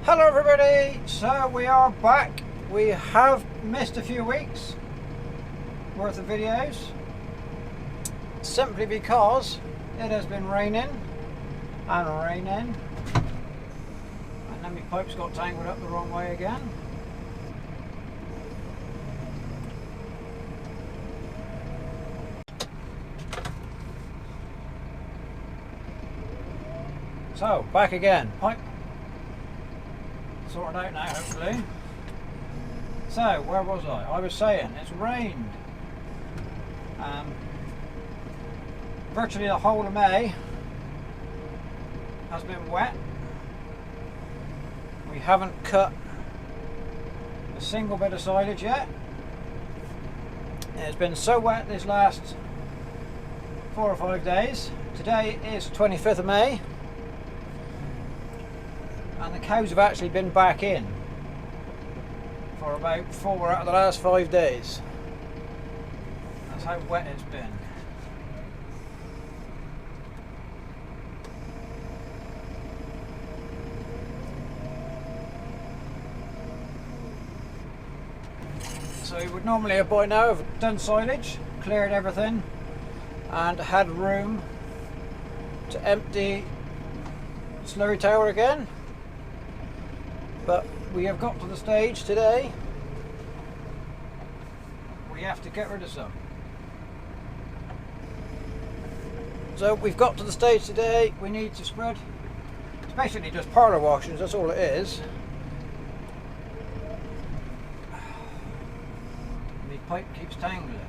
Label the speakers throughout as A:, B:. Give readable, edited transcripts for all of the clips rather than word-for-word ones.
A: Hello everybody, so we are back. We have missed a few weeks worth of videos simply because it has been raining and raining, and then my pipes got tangled up the wrong way again. So back again, pipe sorted out now hopefully. So where was I? I was saying it's rained. Virtually the whole of May has been wet. We haven't cut a single bit of silage yet. It's been so wet this last 4 or 5 days. Today is 25th of May. And the cows have actually been back in for about 4 out of the last 5 days. That's how wet it's been. So you would normally have by now have done silage, cleared everything, and had room to empty slurry tower again. But we have got to the stage today we have to get rid of some. So we've got to the stage today we need to spread. It's basically just parlour washings, that's all it is. The pipe keeps tangling.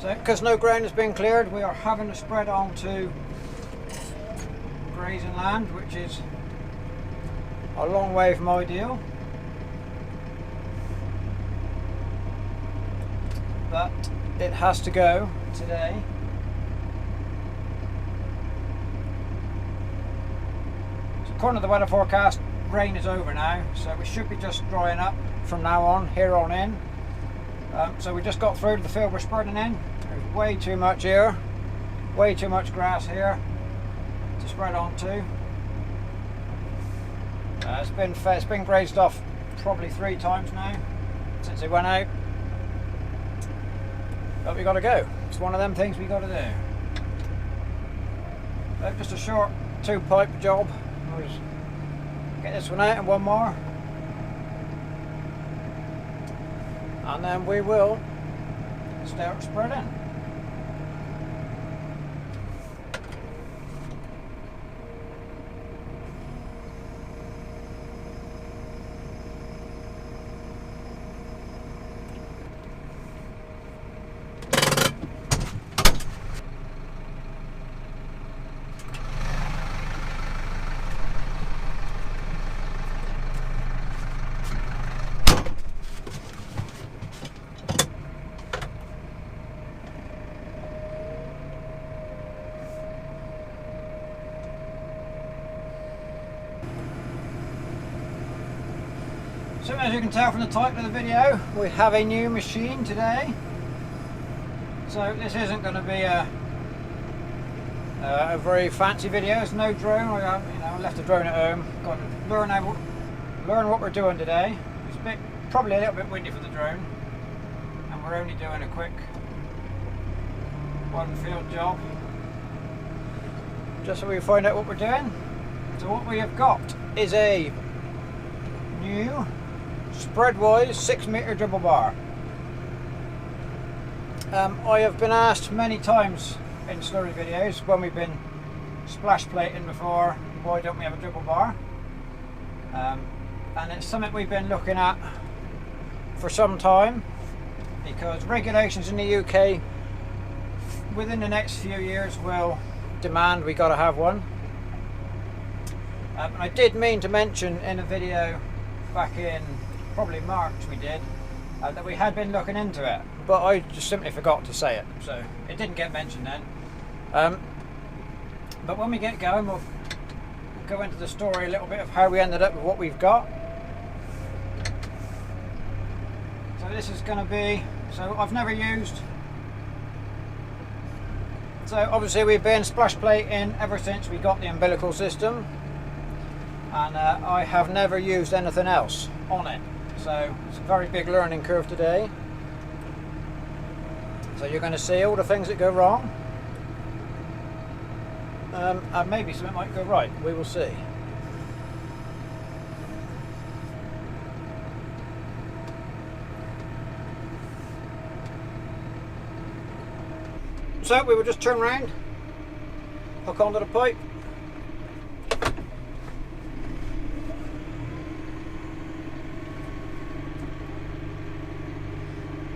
A: So, because no ground has been cleared, we are having to spread onto grazing land, which is a long way from ideal. But it has to go today. So according to the weather forecast, rain is over now, so we should be just drying up from now on, here on in. So we just got through to the field we're spreading in. There's way too much here, way too much grass here to spread onto. It's been grazed off probably 3 times now since it went out. But we got to go. It's one of them things we got to do. Just a short 2-pipe job. We'll just get this one out and one more. And then we will start spreading. So as you can tell from the title of the video, we have a new machine today. So this isn't going to be a very fancy video. It's no drone. I left the drone at home. Got to learn what we're doing today. It's probably a little bit windy for the drone, and we're only doing a quick one field job, just so we find out what we're doing. So what we have got is a new Spreadwise 6-meter dribble bar. I have been asked many times in slurry videos when we've been splash plating before, why don't we have a dribble bar? And it's something we've been looking at for some time, because regulations in the UK within the next few years will demand we got to have one. I did mean to mention in a video back in probably March we did that we had been looking into it, but I just simply forgot to say it, so it didn't get mentioned then. But when we get going, we'll go into the story a little bit of how we ended up with what we've got. So this is going to be, so I've never used, so obviously we've been splash plating ever since we got the umbilical system, and I have never used anything else on it, so it's a very big learning curve today. So you're going to see all the things that go wrong, and maybe something might go right, we will see. So we will just turn around, hook onto the pipe,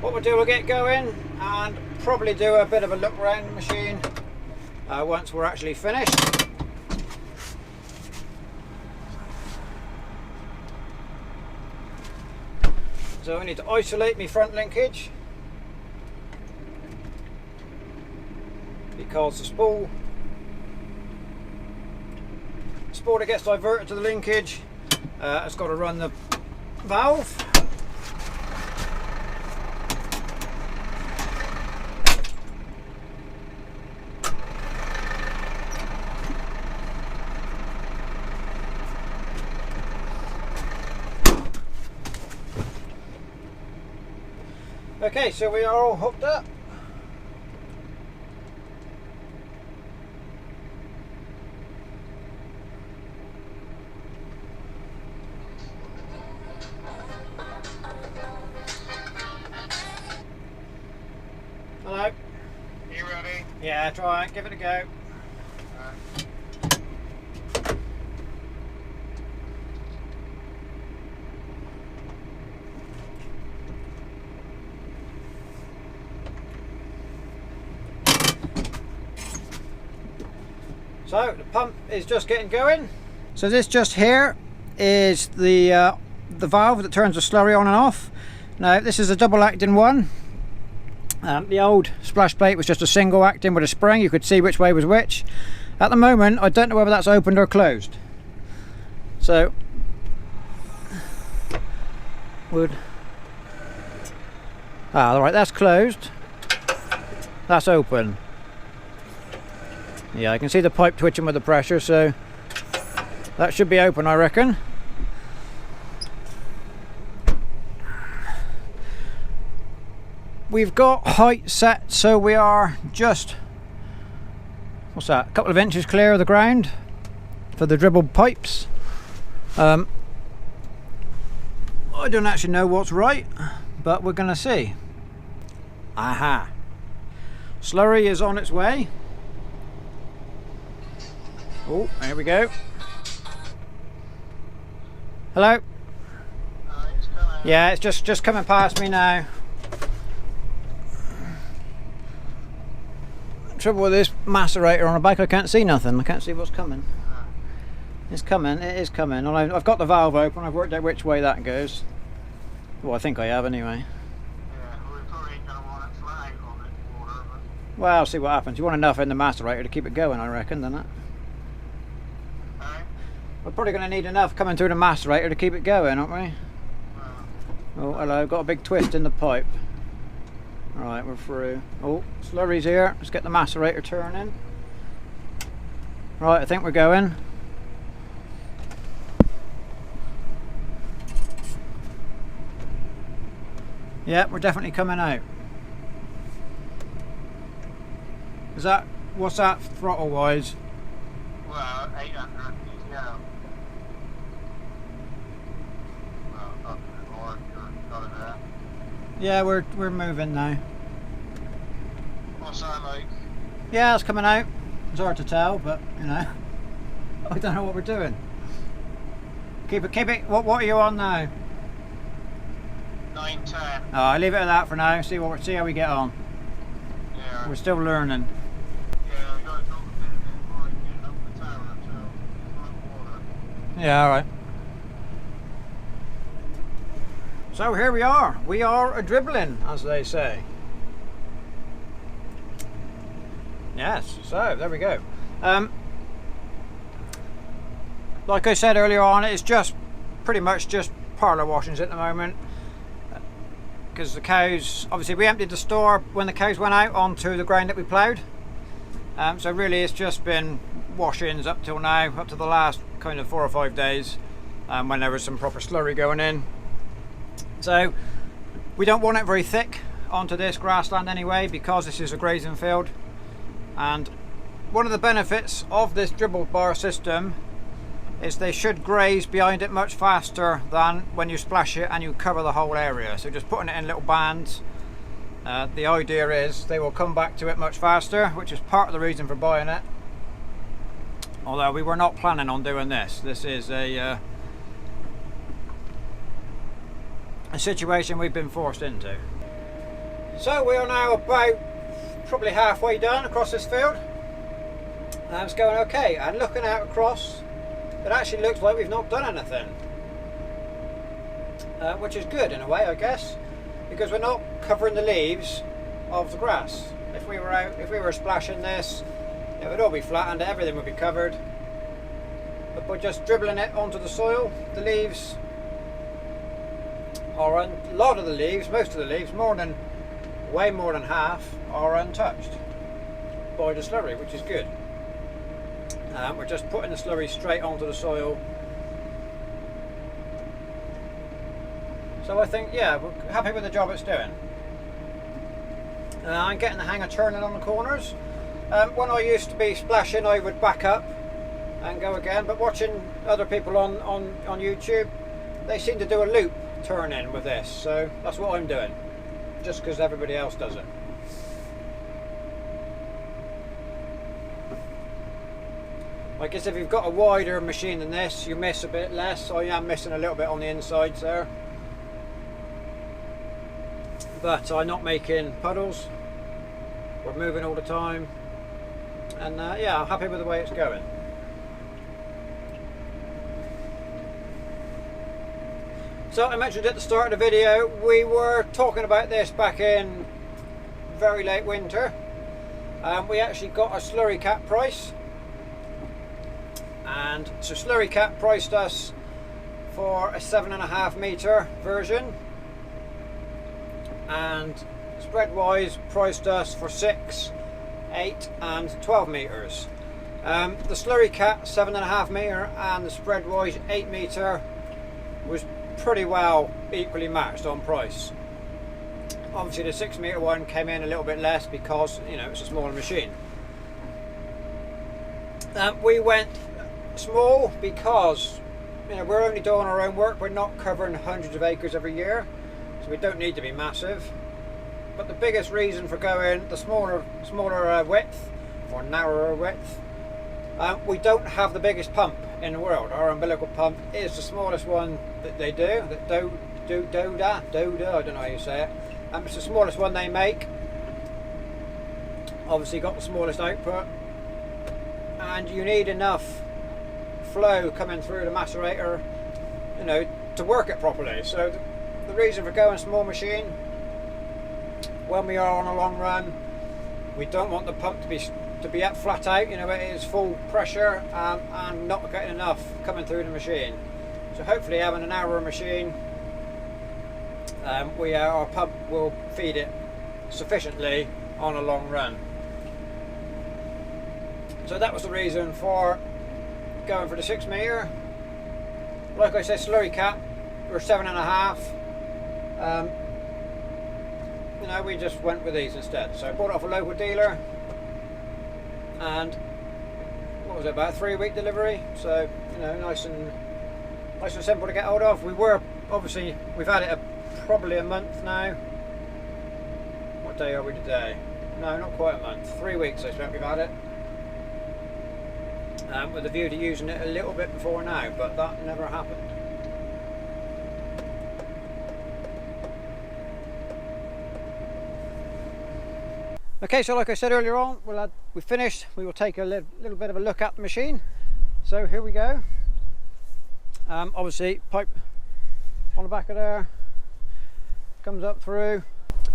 A: what we'll do, we'll get going and probably do a bit of a look around the machine once we're actually finished. So I need to isolate my front linkage, because the spool that gets diverted to the linkage has got to run the valve. Okay, so we are all hooked up. Hello?
B: You ready?
A: Yeah, try it, give it a go. So the pump is just getting going. So this just here is the valve that turns the slurry on and off. Now this is a double acting one. The old splash plate was just a single acting with a spring. You could see which way was which. At the moment I don't know whether that's opened or closed. So alright, that's closed. That's open. Yeah, I can see the pipe twitching with the pressure, so that should be open, I reckon. We've got height set, so we are just, what's that, a couple of inches clear of the ground for the dribble pipes. I don't actually know what's right, but we're going to see. Aha! Slurry is on its way. Oh, there we go. Hello?
B: It's coming.
A: Yeah, it's just coming past me now. Trouble with this macerator on a bike, I can't see nothing. I can't see what's coming. It's coming, it is coming. I've got the valve open, I've worked out which way that goes. Well, I think I have anyway.
B: Yeah, we probably ain't gonna want it flying on it water, but...
A: Well, I'll see what happens. You want enough in the macerator to keep it going, I reckon, doesn't it? We're probably going to need enough coming through the macerator to keep it going, aren't we? Oh, hello, got a big twist in the pipe. Right, we're through. Oh, slurry's here. Let's get the macerator turning. Right, I think we're going. Yeah, we're definitely coming out. Is that, what's that throttle wise?
B: Well, 800 PTO. Well, up to the north, you're going there.
A: Yeah, we're moving now.
B: What's that like?
A: Yeah, it's coming out. It's hard to tell, but you know, I don't know what we're doing. Keep it. What are you on now?
B: 910.
A: Oh, I leave it at that for now. See how we get on.
B: Yeah.
A: We're still learning.
B: Yeah, we got to talk a bit before I get up the tower until it's not water.
A: Yeah, all right. So here we are. We are a dribbling, as they say. Yes. So there we go. Like I said earlier on, it's just pretty much just parlour washings at the moment. because the cows, obviously we emptied the store when the cows went out onto the ground that we ploughed. So really it's just been wash-ins up till now, up to the last kind of 4 or 5 days, when there was some proper slurry going in. So we don't want it very thick onto this grassland anyway, because this is a grazing field. And one of the benefits of this dribble bar system is they should graze behind it much faster than when you splash it and you cover the whole area. So just putting it in little bands, the idea is they will come back to it much faster, which is part of the reason for buying it. Although we were not planning on doing this. This is a situation we've been forced into. So we are now about probably halfway done across this field. And it's going okay. And looking out across, it actually looks like we've not done anything. Which is good in a way, I guess, because we're not covering the leaves of the grass. If we were splashing this, it would all be flattened, everything would be covered. But by just dribbling it onto the soil, the leaves are a lot of the leaves, most of the leaves, way more than half, are untouched by the slurry, which is good. We're just putting the slurry straight onto the soil. So I think, yeah, we're happy with the job it's doing. I'm getting the hang of turning on the corners. When I used to be splashing, I would back up and go again, but watching other people on YouTube, they seem to do a loop turn in with this, so that's what I'm doing, just because everybody else does it. I guess if you've got a wider machine than this, you miss a bit less. I am missing a little bit on the insides there, but I'm not making puddles. We're moving all the time, and yeah, I'm happy with the way it's going. So I mentioned at the start of the video, we were talking about this back in very late winter. We actually got a slurry cap price, and so slurry cap priced us for a 7.5 metre version, and Spreadwise priced us for 6, 8 and 12 metres. The slurry cap 7.5 metre and the Spreadwise 8 metre was pretty well equally matched on price. Obviously the 6 metre one came in a little bit less because, you know, it's a smaller machine. We went small because, you know, we're only doing our own work. We're not covering hundreds of acres every year, so we don't need to be massive. But the biggest reason for going the smaller width, or narrower width, we don't have the biggest pump in the world. Our umbilical pump is the smallest one that they do. That Doda, I don't know how you say it. It's the smallest one they make. Obviously got the smallest output, and you need enough flow coming through the macerator, you know, to work it properly. So the reason for going small machine, when we are on a long run, we don't want the pump to be at flat out, you know, it is full pressure, and not getting enough coming through the machine. So hopefully having a narrower machine, our pump will feed it sufficiently on a long run. So that was the reason for going for the 6 metre. Like I said, slurry cap, we're 7.5. You know, we just went with these instead. So I bought it off a local dealer, and what was it, about a 3-week delivery? So, you know, nice and simple to get hold of. We've had it probably a month now. What day are we today? No, not quite a month. 3 weeks I spent we've had it. With a view to using it a little bit before now, but that never happened. Okay, so like I said earlier on, we finished. We will take a little bit of a look at the machine. So here we go. Obviously, pipe on the back of there comes up through.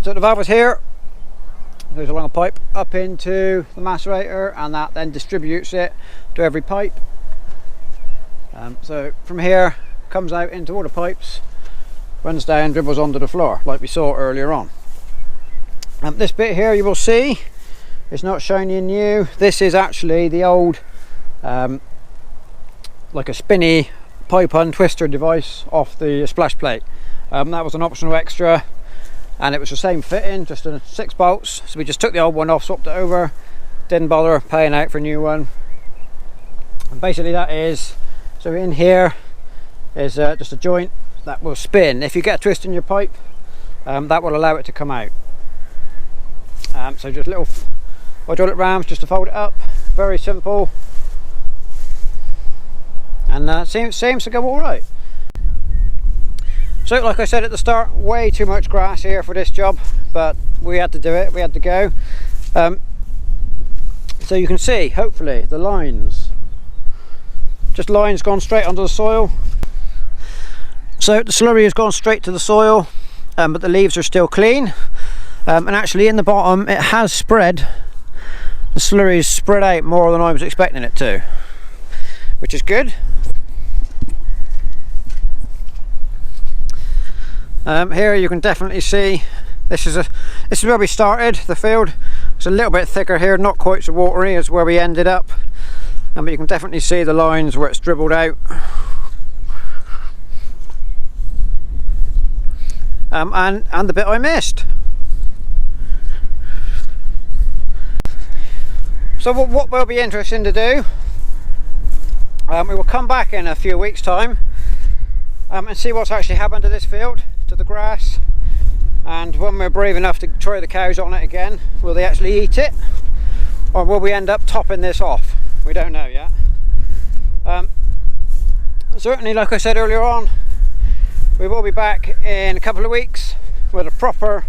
A: So the valve is here. Goes along a pipe up into the macerator, and that then distributes it to every pipe. So from here comes out into all the pipes, runs down, dribbles onto the floor like we saw earlier on. This bit here you will see it's not shiny and new. This is actually the old like a spinny pipe untwister device off the splash plate. That was an optional extra, and it was the same fitting, just in 6 bolts. So we just took the old one off, swapped it over, didn't bother paying out for a new one. And basically that is, so in here is just a joint that will spin. If you get a twist in your pipe, that will allow it to come out. So just little hydraulic rams just to fold it up, very simple, and seems to go all right. So like I said at the start, way too much grass here for this job, but we had to do it, we had to go. So you can see, hopefully, the lines, just lines gone straight onto the soil. So the slurry has gone straight to the soil, but the leaves are still clean. And actually in the bottom it has spread, the slurry's spread out more than I was expecting it to, which is good. Here you can definitely see this is where we started. The field it's a little bit thicker here, not quite so watery as where we ended up, but you can definitely see the lines where it's dribbled out. And the bit I missed. So what will be interesting to do, we will come back in a few weeks time and see what's actually happened to this field, to the grass, and when we're brave enough to try the cows on it again, will they actually eat it, or will we end up topping this off? We don't know yet. Certainly, like I said earlier on, we will be back in a couple of weeks with a proper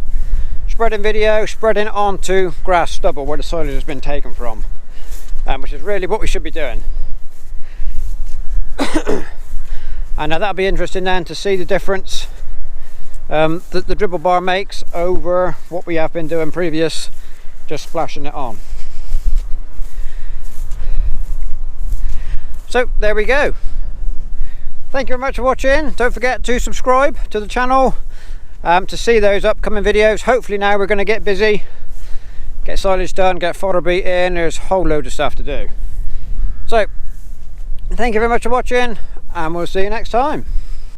A: spreading video, spreading onto grass stubble where the silage has been taken from, which is really what we should be doing. And that'll be interesting then to see the difference that the dribble bar makes over what we have been doing previous, just splashing it on. So there we go. Thank you very much for watching. Don't forget to subscribe to the channel to see those upcoming videos. Hopefully now we're going to get busy, get silage done, get fodder beat in. There's a whole load of stuff to do. So thank you very much for watching, and we'll see you next time.